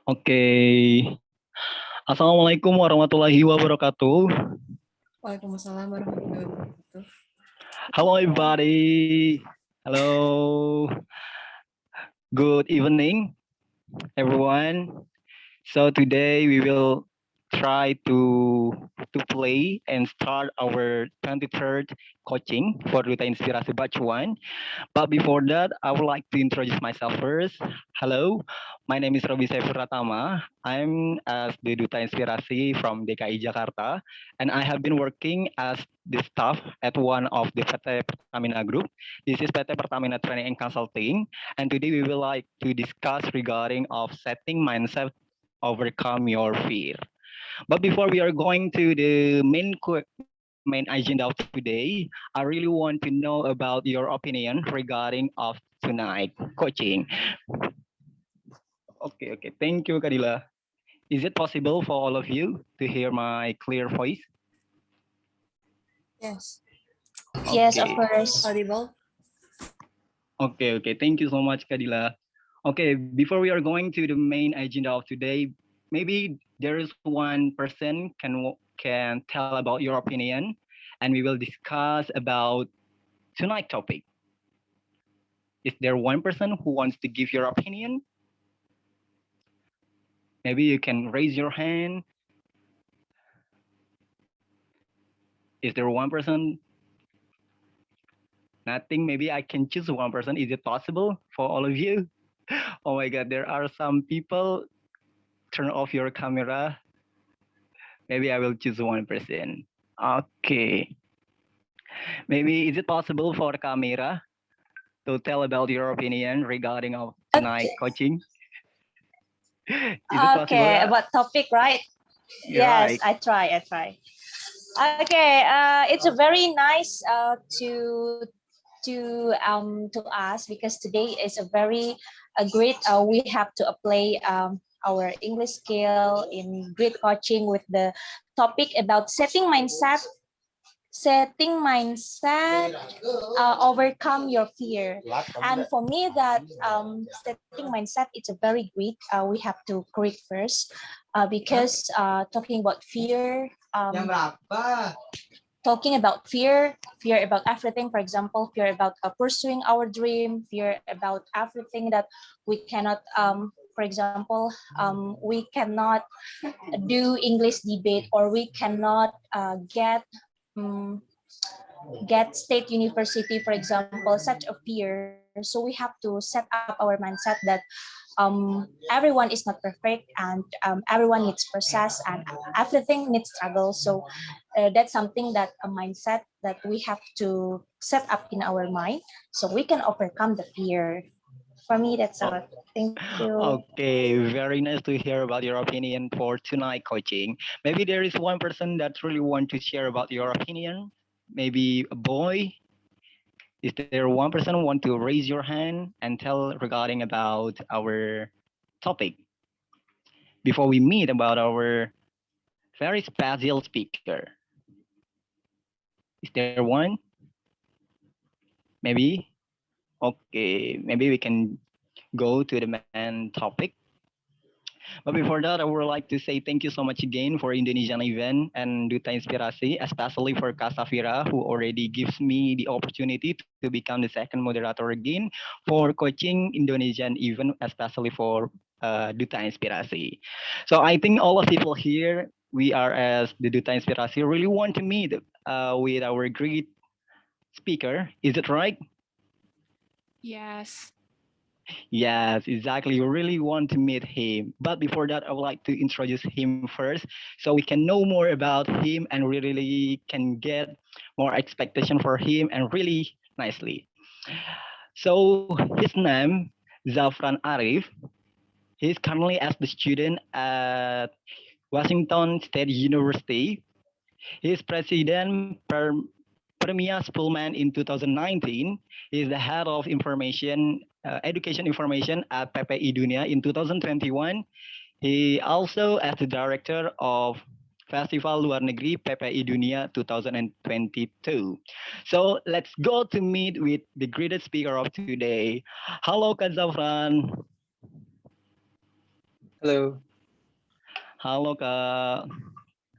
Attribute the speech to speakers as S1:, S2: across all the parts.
S1: Oke. Assalamualaikum warahmatullahi wabarakatuh.
S2: Waalaikumsalam warahmatullahi wabarakatuh.
S1: Hello everybody. Hello. Good evening everyone. So today we will try to play and start our 23rd coaching for Duta Inspirasi Batch 1. But before that, I would like to introduce myself first. Hello, my name is Robi Pratama. I'm as the Duta Inspirasi from DKI Jakarta, and I have been working as the staff at one of the PT Pertamina Group. This is PT Pertamina Training and Consulting, and today we will like to discuss regarding of setting mindset overcome your fear. But before we are going to the main agenda of today, I really want to know about your opinion regarding of tonight coaching. Okay. Thank you, Kadila. Is it possible for all of you to hear my clear voice?
S2: Yes.
S3: Yes, of
S1: Okay.
S3: course.
S2: Audible.
S1: Okay. Thank you so much, Kadila. Okay, before we are going to the main agenda of today, maybe there is one person can tell about your opinion, and we will discuss about tonight topic. Is there one person who wants to give your opinion? Maybe you can raise your hand. Is there one person? Nothing. Maybe I can choose one person. Is it possible for all of you? Oh my God, there are some people. Turn off your camera. Maybe I will choose one person. Okay. Maybe is it possible for the camera to tell about your opinion regarding of tonight coaching? Is it possible?
S3: Okay, about topic, right?
S1: Right.
S3: Yes, I try. Okay, it's a very nice to ask because today is a very great. We have to apply our English skill in great coaching with the topic about overcome your fear. And for me that setting mindset, it's a very great, we have to correct first because talking about fear, fear about everything. For example, fear about pursuing our dream, fear about everything that we cannot, for example, we cannot do English debate, or we cannot get state university, for example, such a fear. So we have to set up our mindset that everyone is not perfect, and everyone needs process, and everything needs struggle. So that's something that a mindset that we have to set up in our mind so we can overcome the fear. For me, that's all. Thank you.
S1: Okay, very nice to hear about your opinion for tonight coaching. Maybe there is one person that really want to share about your opinion. Maybe a boy. Is there one person who want to raise your hand and tell regarding about our topic before we meet about our very special speaker? Is there one? Maybe? Okay, maybe we can go to the main topic. But before that, I would like to say thank you so much again for Indonesian event and Duta Inspirasi, especially for Kak Safira, who already gives me the opportunity to become the second moderator again for coaching Indonesian event, especially for Duta Inspirasi. So I think all of people here, we are as the Duta Inspirasi, really want to meet with our great speaker. Is it right?
S4: Yes.
S1: Yes, exactly. You really want to meet him. But before that, I would like to introduce him first so we can know more about him and we really can get more expectation for him and really nicely. So his name, Zafran Arif. He's currently as the student at Washington State University. He's president PERMIAS Pullman in 2019. He's the head of education information at PPI Dunia in 2021. He also as the director of Festival Luar Negeri PPI Dunia 2022. So let's go to meet with the greatest speaker of today. Halo Kak Zafran.
S4: Hello,
S1: Halo Kak.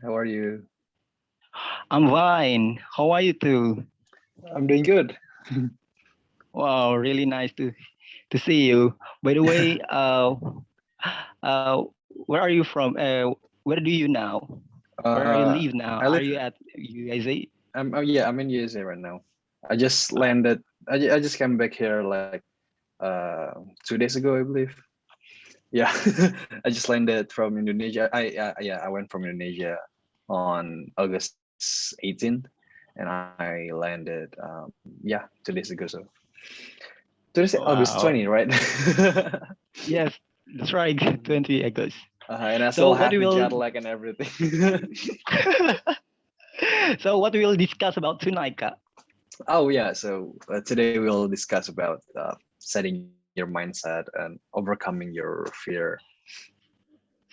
S4: how are you?
S1: I'm fine. How are you too?
S4: I'm doing good.
S1: Wow, really nice to see you. By the way, where are you from? Where do you now? Where are you
S4: Uh,
S1: live now?
S4: I
S1: Are
S4: live.
S1: you at USA?
S4: Yeah, I'm in USA right now. I just landed. I just came back here like 2 days ago, I believe. Yeah, I just landed from Indonesia. Yeah, I went from Indonesia on August 18th, and I landed yeah 2 days ago. So today's August
S1: Wow.
S4: 20, right?
S1: Yes, that's right. 20 August.
S4: And I
S1: So
S4: still
S1: what
S4: have
S1: we
S4: the
S1: will
S4: jet lag and everything.
S1: so what we will discuss about tonight, Kak?
S4: Oh yeah, so today we'll discuss about setting your mindset and overcoming your fear.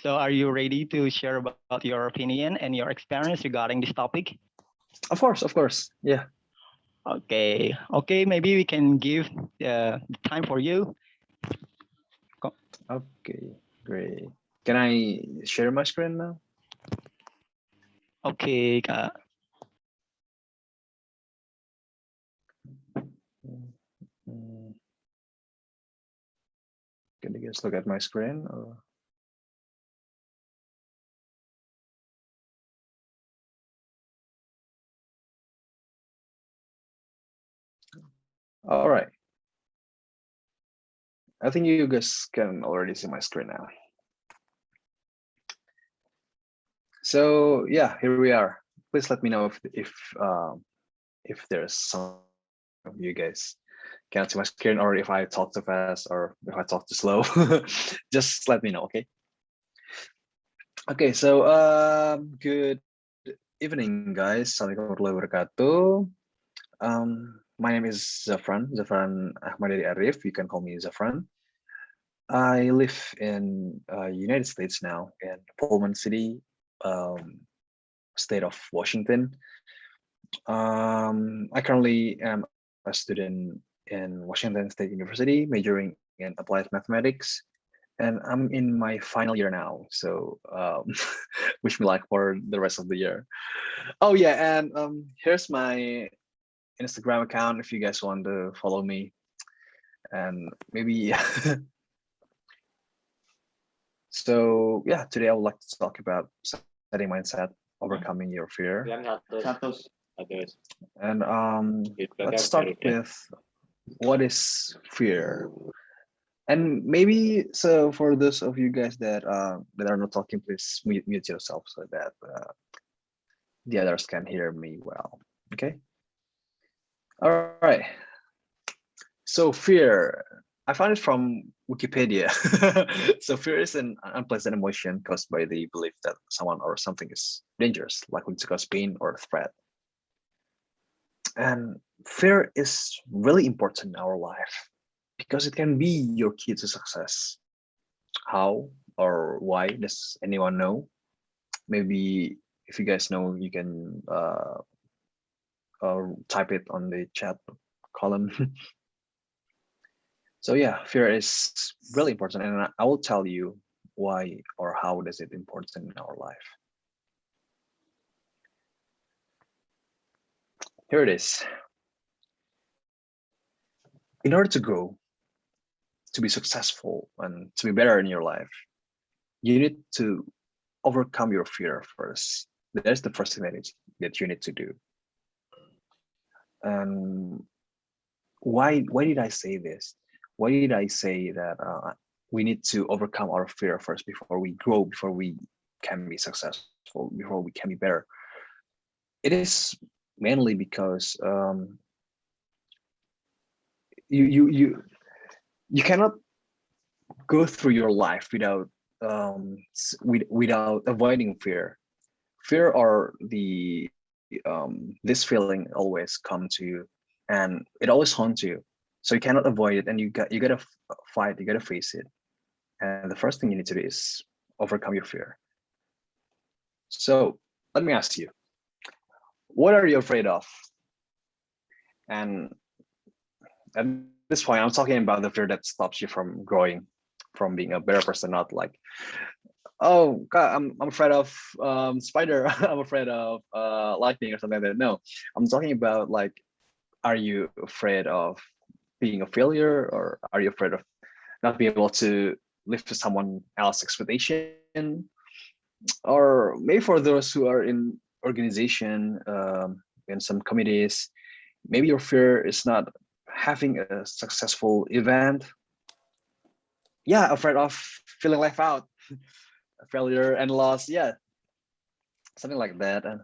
S1: So are you ready to share about your opinion and your experience regarding this topic?
S4: Of course, yeah.
S1: Okay, maybe we can give the time for you.
S4: Okay, great. Can I share my screen now?
S1: Okay, Kak.
S4: Mm, Can you guys look at my screen? Or... All right. I think you guys can already see my screen now. So yeah, here we are. Please let me know if there's some of you guys can't see my screen, or if I talk too fast, or if I talk too slow. Just let me know, okay? Okay, so good evening, guys. Assalamualaikum warahmatullahi wabarakatuh. My name is Zafran Ahmadari Arif. You can call me Zafran. I live in United States now in Pullman City, state of Washington. I currently am a student in Washington State University, majoring in applied mathematics, and I'm in my final year now. So wish me luck for the rest of the year. Oh yeah, and here's my Instagram account if you guys want to follow me, and maybe so yeah, today I would like to talk about setting mindset, overcoming your fear. And let's start with what is fear. And maybe so for those of you guys that are not talking, please mute yourself so that the others can hear me well. Okay. All right. So fear, I found it from Wikipedia. So fear is an unpleasant emotion caused by the belief that someone or something is dangerous, likely to cause pain or threat. And fear is really important in our life because it can be your key to success. How or why does anyone know? Maybe if you guys know, you can type it on the chat column. So yeah, fear is really important, and I will tell you why or how does it important in our life. Here it is. In order to grow, to be successful, and to be better in your life, you need to overcome your fear first. That's the first thing that you need to do. And why did I say this? Why did I say that we need to overcome our fear first before we grow, before we can be successful, before we can be better? It is mainly because you cannot go through your life without avoiding fear. Fear or this feeling always come to you, and it always haunts you. So you cannot avoid it, and you gotta fight. You gotta face it. And the first thing you need to do is overcome your fear. So let me ask you, what are you afraid of? And at this point, I'm talking about the fear that stops you from growing. from being a better person, not like, oh God, I'm afraid of spider, I'm afraid of lightning or something like that. No, I'm talking about like, are you afraid of being a failure, or are you afraid of not being able to live to someone else's expectation? Or maybe for those who are in organization, in some committees, maybe your fear is not having a successful event. Yeah, afraid of feeling left out, failure and loss. Yeah, something like that. And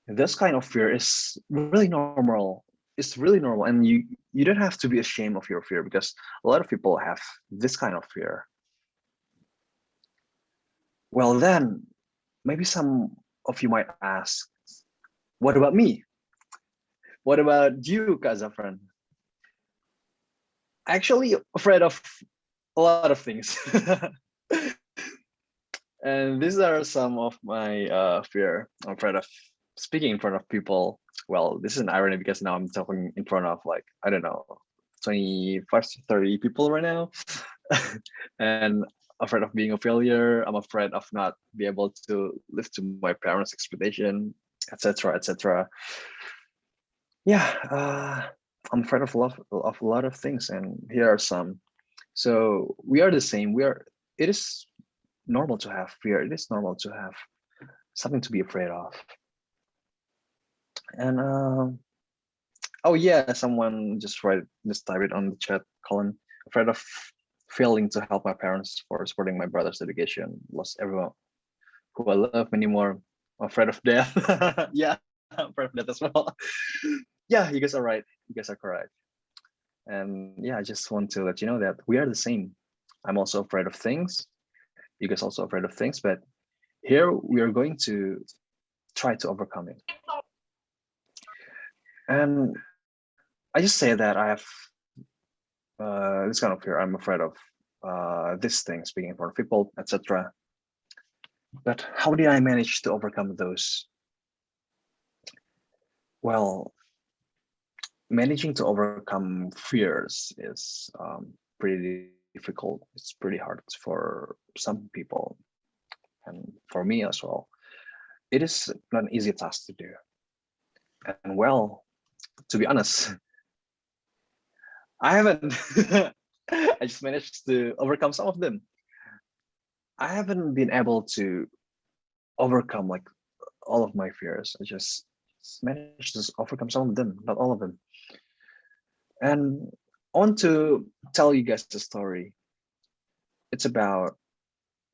S4: this kind of fear is really normal. It's really normal, and you don't have to be ashamed of your fear, because a lot of people have this kind of fear. Well, then maybe some of you might ask, what about me? What about you, Kak Zafran? Actually afraid of a lot of things. And these are some of my fear. I'm afraid of speaking in front of people. Well, this is an irony because now I'm talking in front of, like, I don't know, 25 to 30 people right now. And afraid of being a failure. I'm afraid of not be able to live to my parents' expectation, etc., etc. Yeah, I'm afraid of a lot of things, and here are some. So we are the same. It is normal to have fear. It is normal to have something to be afraid of. And oh yeah, someone just type it on the chat column. Afraid of failing to help my parents for supporting my brother's education. Lost everyone who I love anymore. Afraid of death. Yeah, I'm afraid of death as well. Yeah, you guys are right. You guys are correct. And yeah, I just want to let you know that we are the same. I'm also afraid of things. You guys also afraid of things, but here we are going to try to overcome it. And I just say that I have this kind of fear. I'm afraid of this thing, speaking in front of people, etc. But how did I manage to overcome those? Well, managing to overcome fears is pretty difficult. It's pretty hard for some people, and for me as well. It is not an easy task to do. And well, to be honest, I haven't. I just managed to overcome some of them. I haven't been able to overcome like all of my fears. I just managed to overcome some of them, not all of them. And I want to tell you guys the story. It's about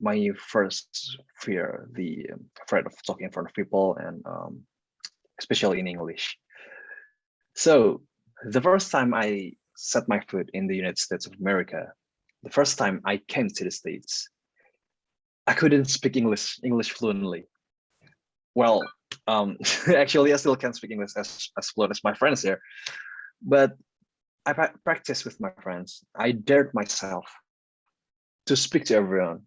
S4: my first fear, the afraid of talking in front of people, and especially in English. So the first time I set my foot in the United States of America, the first time I came to the States, I couldn't speak English fluently. Well, actually, I still can't speak English as fluent as my friends here, but I practiced with my friends. I dared myself to speak to everyone.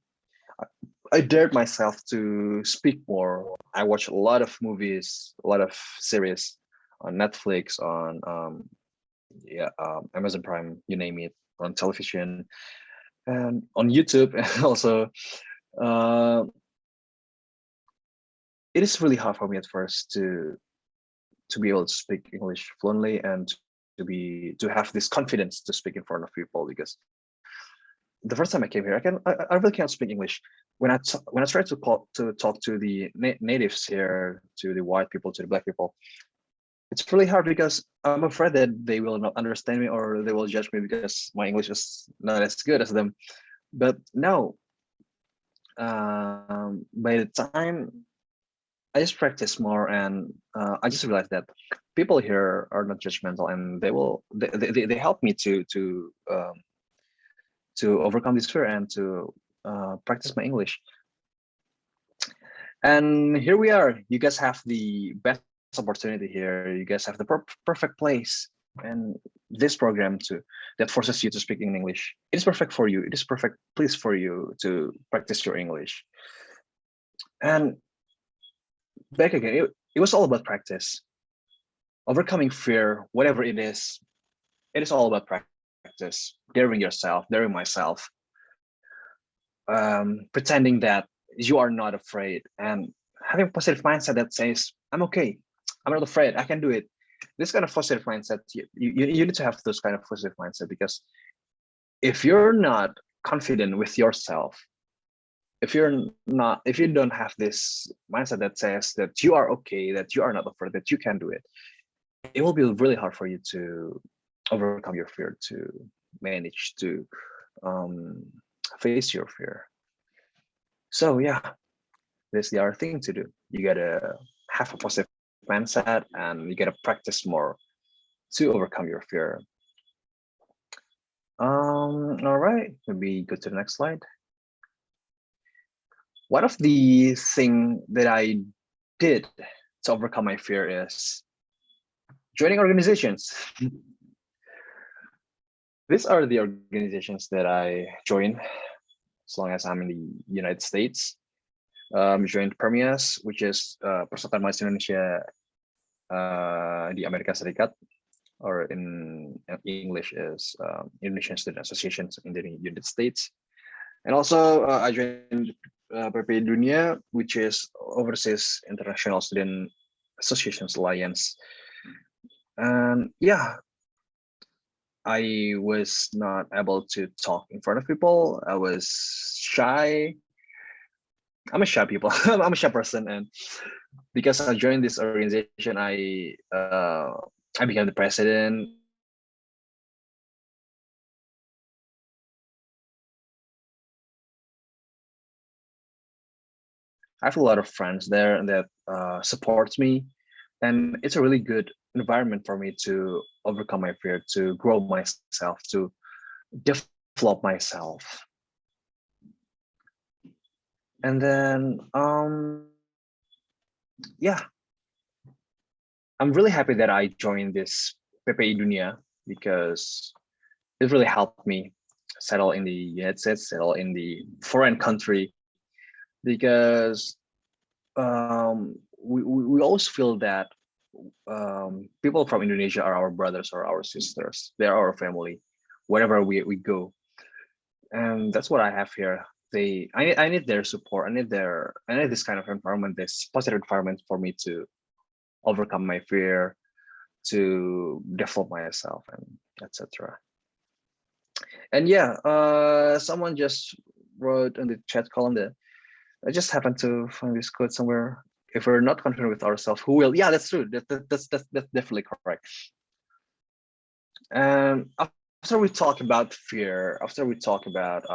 S4: I dared myself to speak more. I watched a lot of movies, a lot of series on Netflix, on Amazon Prime, you name it, on television, and on YouTube. And also, it is really hard for me at first to be able to speak English fluently and to have this confidence to speak in front of people, because the first time I came here, I really can't speak English. When I try to talk to the natives here, to the white people, to the black people, it's really hard because I'm afraid that they will not understand me, or they will judge me because my English is not as good as them. But now, by the time I just practice more, and I just realized that people here are not judgmental, and they help me to overcome this fear and to practice my English. And here we are. You guys have the best opportunity here. You guys have the perfect place, and this program that forces you to speak in English. It is perfect for you. It is perfect place for you to practice your English. And back again, it was all about practice. Overcoming fear, whatever it is all about practice. Daring yourself, daring myself. pretending that you are not afraid, and having a positive mindset that says, I'm okay, I'm not afraid, I can do it. This kind of positive mindset, you need to have those kind of positive mindset, because if you're not confident with yourself, if you don't have this mindset that says that you are okay, that you are not afraid, that you can do it, it will be really hard for you to overcome your fear, to manage to face your fear. So yeah, that's the other thing to do. You gotta have a positive mindset, and you gotta practice more to overcome your fear. All right, maybe go to the next slide. One of the thing that I did to overcome my fear is joining organizations. These are the organizations that I joined as long as I'm in the United States. Joined PERMIAS, which is Persatuan Mahasiswa Indonesia di Amerika Serikat, or in English is Indonesian Student Associations in the United States. And also I joined PPI Dunia, which is Overseas International Student Associations Alliance. And yeah, I was not able to talk in front of people. I was shy. I'm a shy people. I'm a shy person, and because I joined this organization, I became the president. I have a lot of friends there that supports me, and it's a really good environment for me to overcome my fear, to grow myself, to develop myself. And then yeah, I'm really happy that I joined this PPI Dunia, because it really helped me settle in the United States, settle in the foreign country, because we always feel that people from Indonesia are our brothers or our sisters. They're our family, wherever we go. And that's what I have here. I need their support. I need this kind of environment, this positive environment for me to overcome my fear, to develop myself, and etc. And yeah, someone just wrote in the chat column that I just happened to find this quote somewhere. If we're not confident with ourselves, who will? Yeah, that's true. That's definitely correct. And after we talk about fear, after we talk about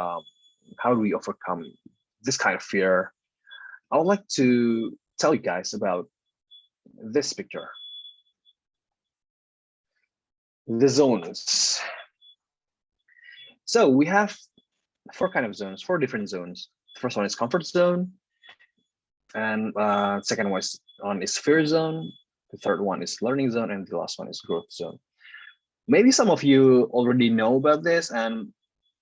S4: how do we overcome this kind of fear, I would like to tell you guys about this picture. The zones. So we have four different zones. The first one is comfort zone, and second one is fear zone. The third one is learning zone, and the last one is growth zone. Maybe some of you already know about this, and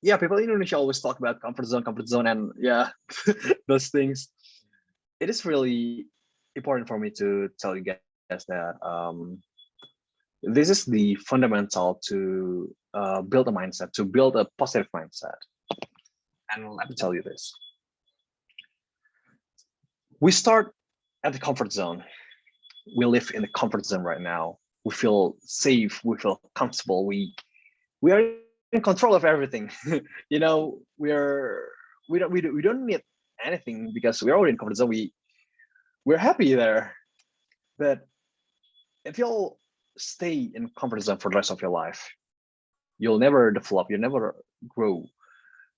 S4: yeah, people in Indonesia always talk about comfort zone, and yeah, those things. It is really important for me to tell you guys that this is the fundamental to build a mindset, to build a positive mindset. And let me tell you this. We start at the comfort zone. We live in the comfort zone right now. We feel safe, we feel comfortable, we are in control of everything. You know, we don't need anything, because we're already in comfort zone. We're happy there. But if you'll stay in comfort zone for the rest of your life, you'll never develop, you'll never grow,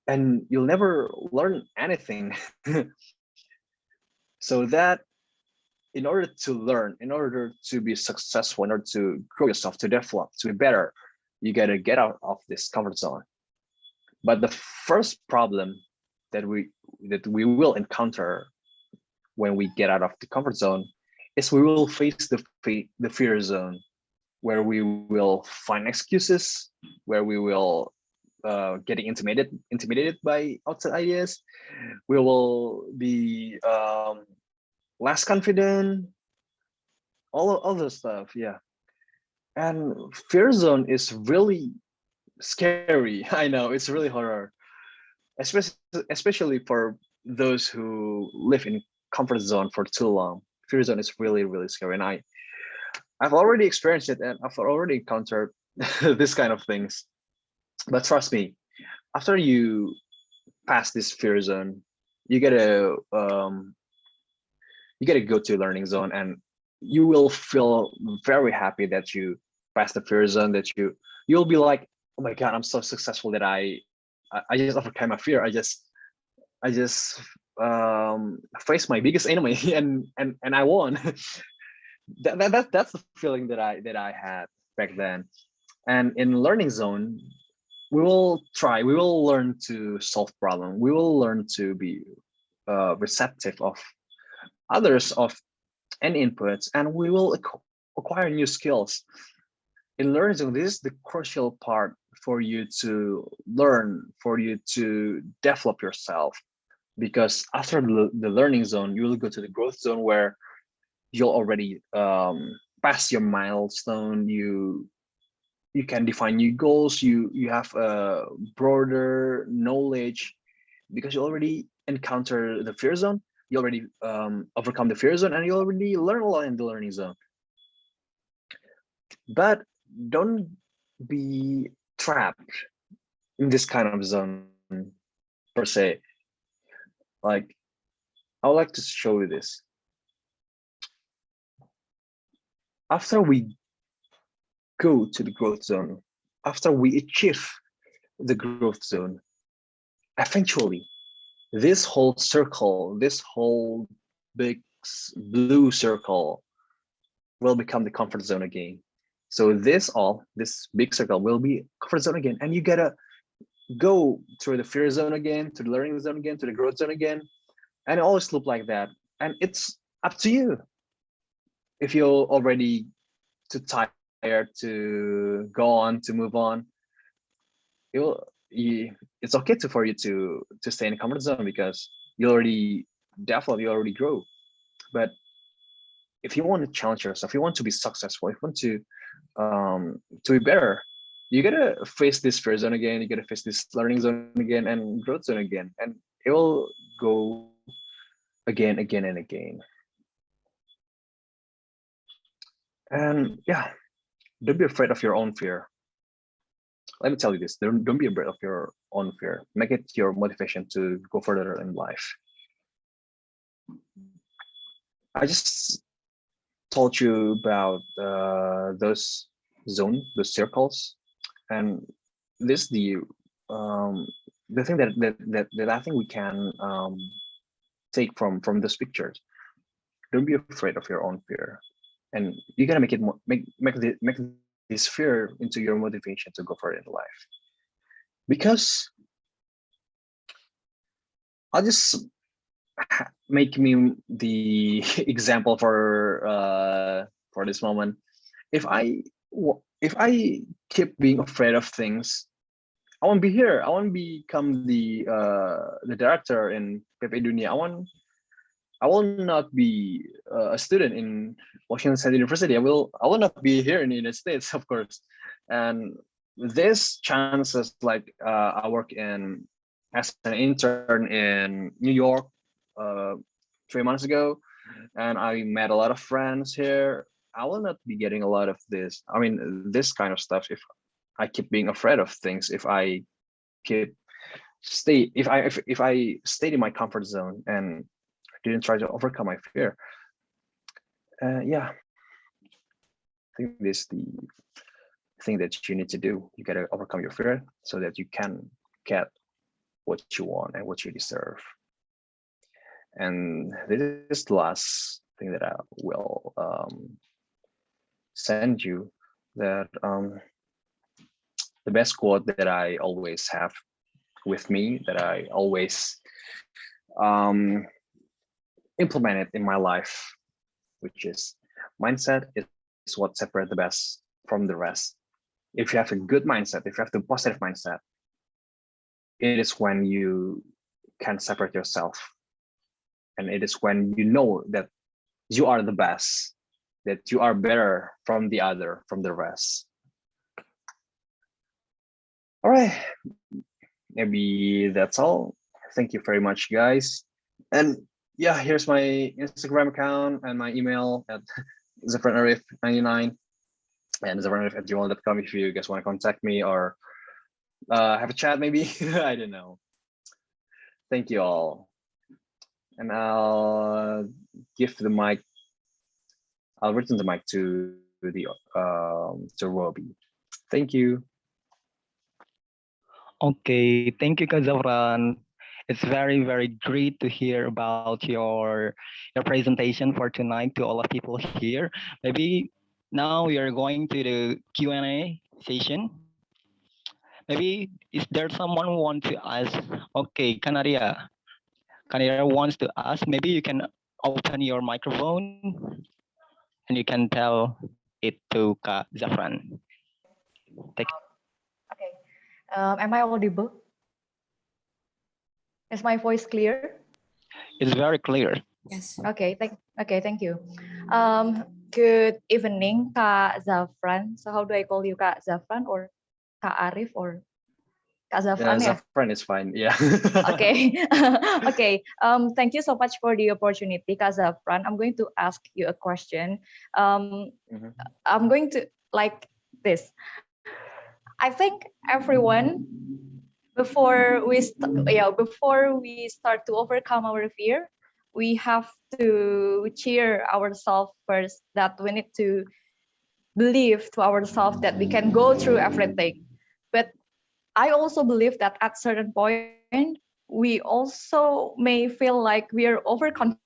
S4: and you'll never learn anything. So that in order to learn, in order to be successful, in order to grow yourself, to develop, to be better, you got to get out of this comfort zone. But the first problem that we will encounter when we get out of the comfort zone is we will face the fear zone, where we will find excuses, where we will getting intimidated by outside ideas. We will be less confident, all those stuff. Yeah. And fear zone is really scary. I know, it's really horror. especially for those who live in comfort zone for too long. Fear zone is really, really scary, and I've already experienced it, and I've already encountered this kind of things. But trust me, after you pass this fear zone, you gotta go to learning zone, and you will feel very happy that you passed the fear zone. That you'll be like, oh my god, I'm so successful that I just overcame my fear. I just faced my biggest enemy and I won. That's the feeling that I had back then. And in learning zone, we will learn to solve problem. We will learn to be receptive of others, of any inputs, and we will acquire new skills. In learning zone, this is the crucial part for you to learn, for you to develop yourself. Because after the learning zone, you will go to the growth zone, where you'll already pass your milestone. You can define new goals. You have a broader knowledge, because you already encounter the fear zone. You already overcome the fear zone, and you already learn a lot in the learning zone. But don't be trapped in this kind of zone per se. Like, I would like to show you this. After we go to the growth zone, after we achieve the growth zone, eventually this whole circle, this whole big blue circle will become the comfort zone again. So this big circle will be comfort zone again, and you gotta go through the fear zone again, to the learning zone again, to the growth zone again, and it always loop like that. And it's up to you. If you're already too tired to go on, to move on, it's okay for you to stay in the comfort zone, because you already develop, you already grow. But if you want to challenge yourself, you want to be successful, if you want to be better, you gotta face this fear zone again, you gotta face this learning zone again, and growth zone again, and it will go again and again. And yeah, don't be afraid of your own fear. Let me tell you this, don't be afraid of your own fear. Make it your motivation to go further in life. I just told you about those those circles, and this the thing that I think we can take from those pictures. Don't be afraid of your own fear, and you gotta make it make this fear into your motivation to go further in life. Because I'll just make me the example for this moment. If I keep being afraid of things, I won't be here. I won't become the director in Dunia. I will not be a student in Washington State University. I will not be here in the United States, of course. And this chances, like I work as an intern in New York 3 months ago, and I met a lot of friends here. I will not be getting a lot of this kind of stuff if I keep being afraid of things. If I stay in my comfort zone and didn't try to overcome my fear. Yeah, I think this is the thing that you need to do. You gotta overcome your fear so that you can get what you want and what you deserve. And this is the last thing that I will send you. That the best quote that I always have with me, that I always implement it in my life, which is mindset is what separates the best from the rest. If you have a good mindset, if you have the positive mindset, it is when you can separate yourself, and it is when you know that you are the best, that you are better from the rest. All right, maybe that's all. Thank you very much, guys. And yeah, here's my Instagram account and my email at Zafran Arif 99 and zafranarif@gmail.com if you guys want to contact me or have a chat maybe. I don't know. Thank you all. And give the mic, I'll return the mic to Robbie. Thank you.
S1: Okay, thank you, Kak Zafran. It's very, very great to hear about your presentation for tonight to all of people here. Maybe now we are going to the Q&A session. Maybe is there someone who wants to ask? Okay, Kanaria wants to ask. Maybe you can open your microphone and you can tell it to Kak Zafran.
S5: Okay. Am I audible? Is my voice clear?
S1: It's very clear.
S2: Yes.
S5: Okay, thank you. Good evening, Kak Zafran. So how do I call you, Kak Zafran or Kak Arif or Kak Zafran? Yeah,
S4: Zafran is fine. Yeah.
S5: Okay. Okay. Thank you so much for the opportunity, Kak Zafran. I'm going to ask you a question.
S4: Mhm.
S5: I'm going to like this. I think everyone before we start to overcome our fear, we have to cheer ourselves first that we need to believe to ourselves that we can go through everything. But I also believe that at certain point we also may feel like we are overconfident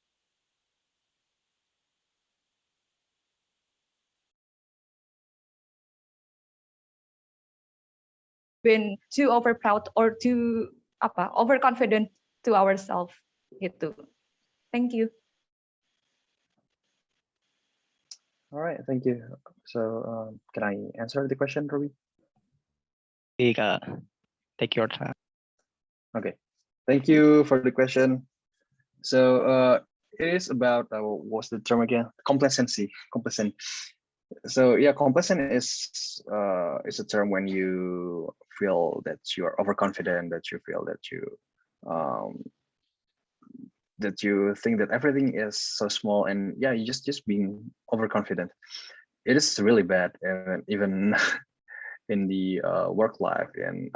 S5: been too over proud or too overconfident to ourselves gitu. Thank you.
S4: All right. Thank you. So can I answer the question, Robbie?
S1: Okay, Kak. Take your time.
S4: Okay. Thank you for the question. So it is about what's the term again? Complacency. Complacent. So yeah, complacent is a term when you feel that you are overconfident, that you feel um, that you think that everything is so small, and yeah, you just being overconfident. It is really bad, and even in the work life and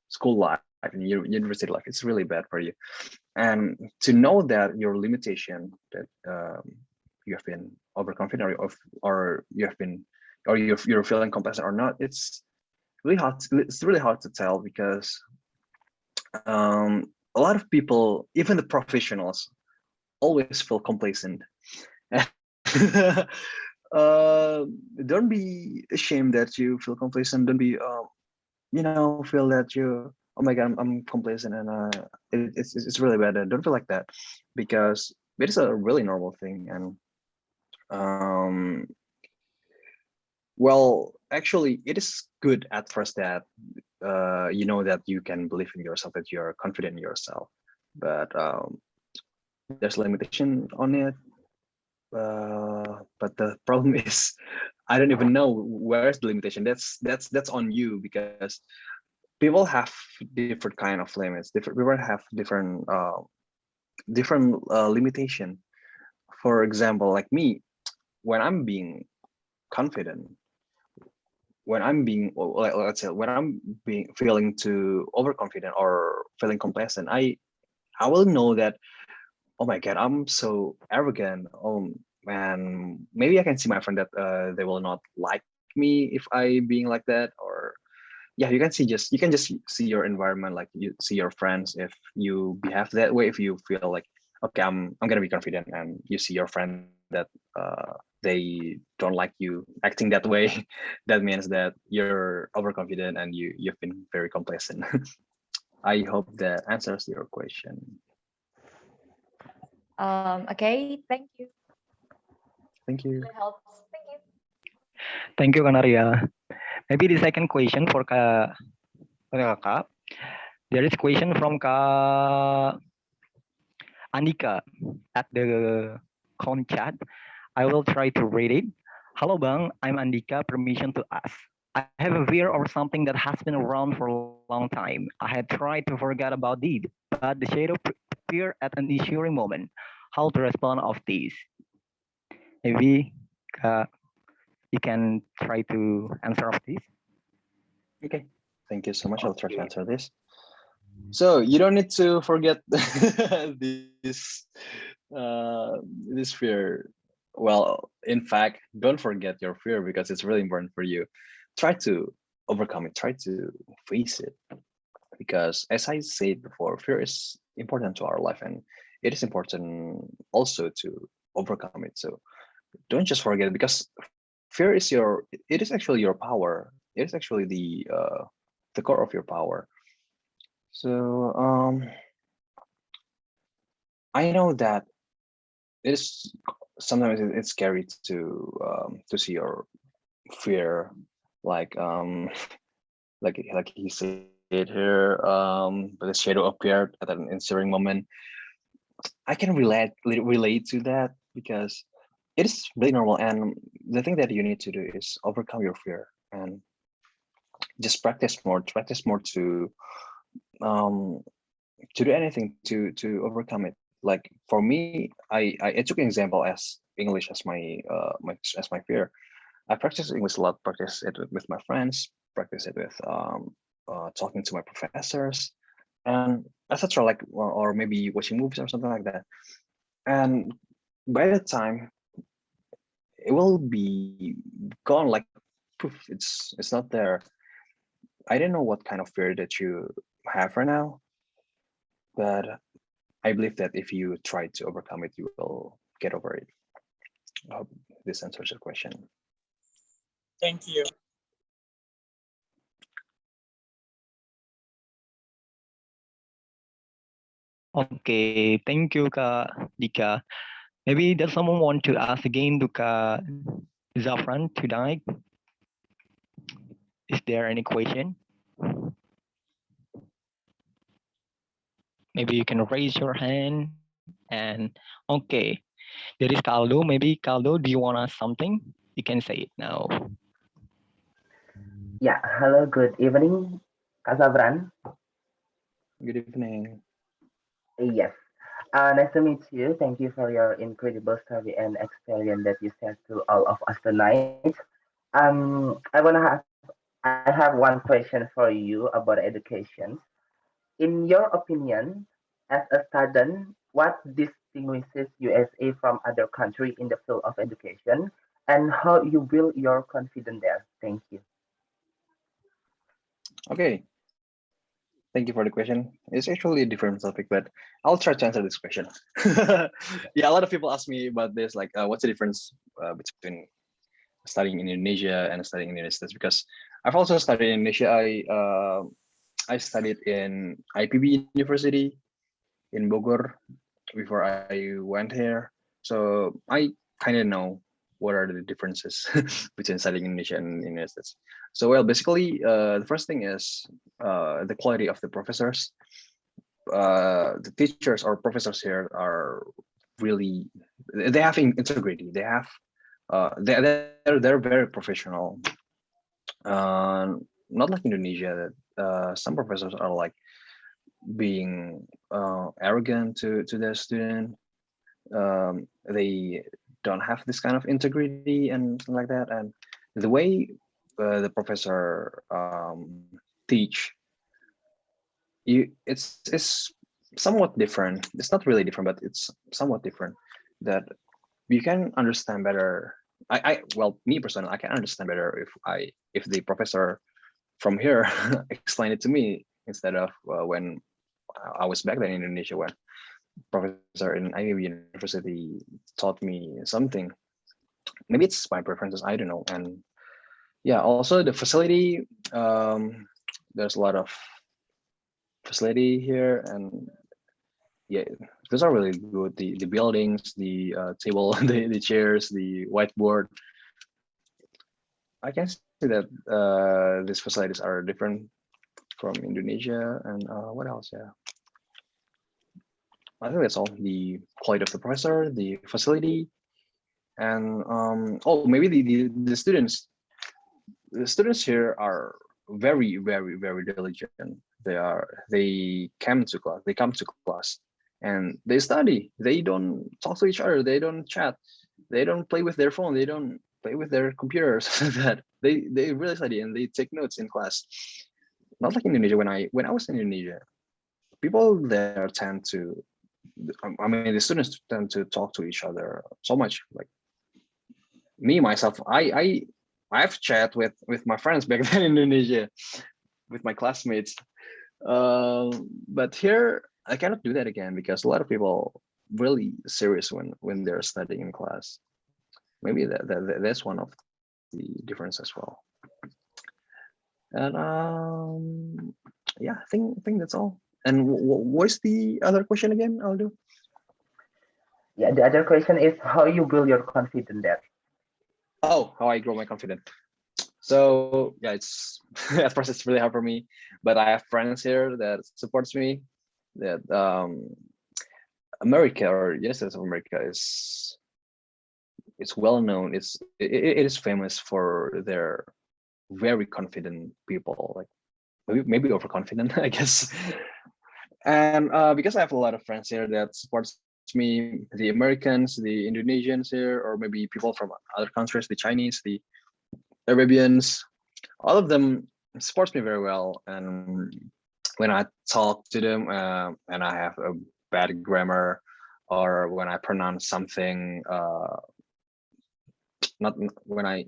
S4: school life and university life, it's really bad for you. And to know that your limitation, that you have been overconfident or you have been or you're feeling complacent or not, it's really hard. It's really hard to tell because a lot of people, even the professionals, always feel complacent. uh, don't be ashamed that you feel complacent. Don't be feel that you, oh my god, I'm complacent and it's really bad. Don't feel like that because it is a really normal thing. And um well, actually it is good at first that you know that you can believe in yourself, that you're confident in yourself, but there's limitation on it. But the problem is I don't even know where's the limitation. That's on you because people have different kind of limits. Different people have different limitation. For example, like me, when I'm being confident, when I'm being let's say when I'm being feeling too overconfident or feeling complacent, I will know that, oh my god, I'm so arrogant. Oh man, maybe I can see my friend that they will not like me if I being like that. Or yeah, you can just see your environment, like you see your friends. If you behave that way, if you feel like, okay, I'm gonna be confident, and you see your friend that they don't like you acting that way, that means that you're overconfident and you've been very complacent. I hope that answers your question.
S5: Okay, thank you.
S4: Thank you.
S5: It helps. Thank you.
S1: Thank you, Kanaria. Maybe the second question for Kakak. There is question from Kak Andika at the con chat. I will try to read it. Halo Bang, I'm Andika. Permission to ask. I have a fear over something that has been around for a long time. I had tried to forget about it, but the shadow appeared at an ensuing moment. How to respond of this? Maybe you can try to answer of this.
S4: Okay, thank you so much. I'll try to answer this. So you don't need to forget this this fear. Well, in fact, don't forget your fear because it's really important for you. Try to overcome it. Try to face it because, as I said before, fear is important to our life, and it is important also to overcome it. So don't just forget it because fear is your. It is actually your power. It is actually the core of your power. So I know that it is sometimes it's scary to see your fear like like he said here but the shadow appeared at an ensuing moment. I can relate to that because it is really normal, and the thing that you need to do is overcome your fear and just practice more um to do anything to overcome it. Like for me, I took an example as English as my fear. I practice English a lot, practice it with my friends, practice it with talking to my professors and etc. Like or maybe watching movies or something like that. And by the time it will be gone, like poof, it's not there. I don't know what kind of fear that you have right now, but I believe that if you try to overcome it, you will get over it. I hope this answers your question.
S6: Thank you.
S1: Okay, thank you, Kak Dika. Maybe does someone want to ask again to Kak Zafran tonight? Is there any question? Maybe you can raise your hand and okay. There is Caldo. Maybe Caldo, do you want to ask something? You can say it now.
S7: Yeah, hello, good evening, Kak Zafran.
S4: Good evening.
S7: Yes, nice to meet you. Thank you for your incredible story and experience that you shared to all of us tonight. I have one question for you about education. In your opinion, as a student, what distinguishes USA from other countries in the field of education, and how you build your confidence there? Thank you.
S4: Okay, thank you for the question. It's actually a different topic, but I'll try to answer this question. Yeah, a lot of people ask me about this, like, what's the difference between studying in Indonesia and studying in the United States? Because I've also studied in Indonesia. I studied in IPB University in Bogor before I went here, so I kind of know what are the differences between studying in Indonesia and in the United States. So, well, basically, the first thing is the quality of the professors. The teachers or professors here are really, they have integrity. They have they're very professional. Not like Indonesia. Some professors are like being arrogant to their student. They don't have this kind of integrity and something like that. And the way the professor teach you, it's somewhat different. It's not really different, but it's somewhat different. That you can understand better. Well, me personally, I can understand better if the professor from here explain it to me instead of when I was back then in Indonesia when professor in IPB University taught me something. Maybe it's my preferences, I don't know. And yeah, also the facility, there's a lot of facility here, and yeah, those are really good. The buildings, the table, the chairs, the whiteboard. I can see that these facilities are different from Indonesia. And what else? Yeah, I think that's all. The quality of the professor, the facility, and oh, maybe the students. the students here are very, very, very diligent. They come to class and they study. They don't talk to each other. They don't chat. They don't play with their phone. They don't play with their computers. That they really study and they take notes in class. Not like Indonesia. When I was in Indonesia, people there tend to, I mean, the students tend to talk to each other so much. Like me myself, I've chat with my friends back then in Indonesia, with my classmates. But here I cannot do that again because a lot of people really serious when they're studying in class. Maybe that's one of the difference as well. And yeah, I think that's all. And what's the other question again, Aldo?
S7: Yeah, the other question is how you build your confidence there.
S4: Oh, how I grow my confidence. So yeah, it's at first it's really hard for me, but I have friends here that supports me. That America or United States of America is it's well known. It is famous for their very confident people, like maybe overconfident, I guess. And because I have a lot of friends here that supports me, the Americans, the Indonesians here, or maybe people from other countries, the Chinese, the Arabians, all of them supports me very well. And when I talk to them and I have a bad grammar, or when I pronounce something not when I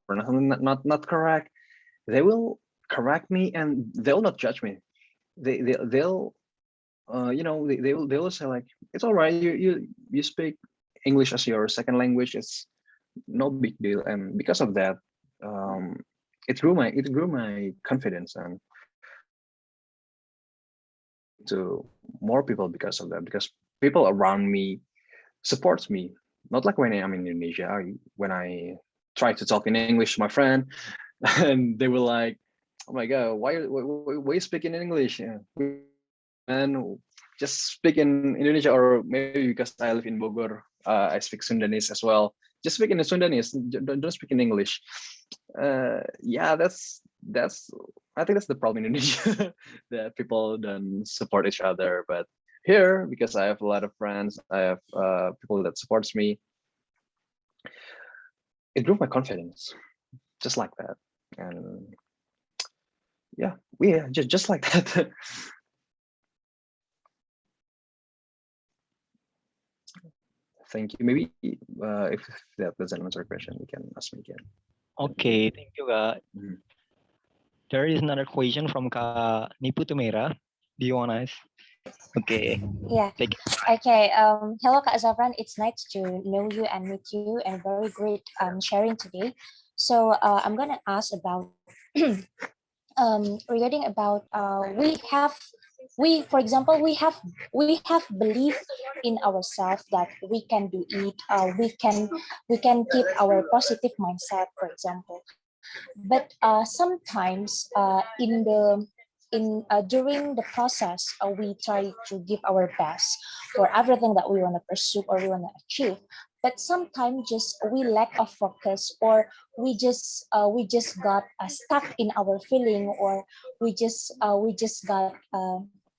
S4: pronounce something not correct, they will correct me and they'll not judge me. They'll they will say like, it's all right, you speak English as your second language, it's no big deal. And because of that, it grew my confidence and to more people because of that, because people around me supports me. Not like when I'm in Indonesia, when I try to talk in English to my friend and they were like, oh my god, why you speaking in English? Yeah. And just speak in Indonesia, or maybe because I live in Bogor, I speak Sundanese as well. Just speak in Sundanese, don't speak in English. Yeah, that's I think that's the problem in Indonesia that people don't support each other. But here, because I have a lot of friends, I have people that supports me, it grew my confidence just like that. And yeah, just like that. Thank you. Maybe if that doesn't answer your question, you can ask me again.
S1: Okay, thank you, Kak.
S4: Mhm.
S1: There is another question from Kak Nipu Tumera. Do you want to ask? Okay.
S3: Yeah.
S1: Take it.
S3: Okay. Hello, Kak Zafran. It's nice to know you and meet you, and very great sharing today. So I'm gonna ask about regarding about for example, we have belief in ourselves that we can do it. We can keep our positive mindset, for example. But sometimes during the process, we try to give our best for everything that we want to pursue or we want to achieve. But sometimes just we lack of focus, or we just got stuck in our feeling, or we just got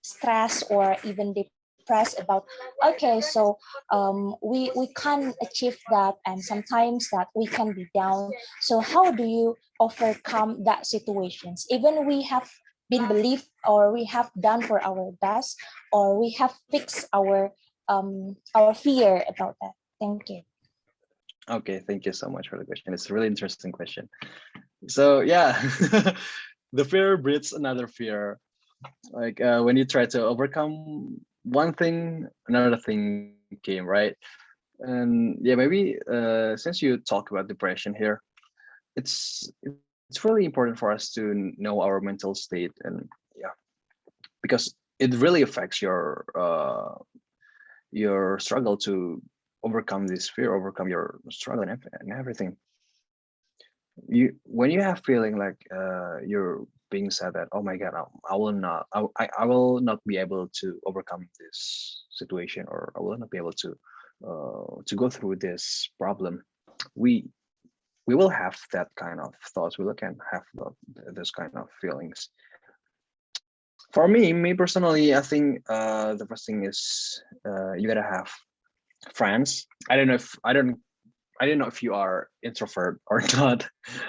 S3: stressed or even depressed about, okay, so we can't achieve that, and sometimes that we can be down. So how do you overcome that situations, even we have been believed or we have done for our best, or we have fixed our fear about that? Thank you.
S4: Okay, thank you so much for the question. It's a really interesting question. So yeah, the fear breeds another fear. Like when you try to overcome one thing, another thing came, right? And yeah, maybe since you talk about depression here, it's really important for us to know our mental state. And yeah, because it really affects your struggle to overcome this fear, overcome your struggle and everything. When you have feeling like you're being said that, oh my god, I will not be able to overcome this situation, or I will not be able to go through this problem. We we will have that kind of thoughts. We can have those kind of feelings. For me personally, I think the first thing is you gotta have friends. I don't know if you are introvert or not,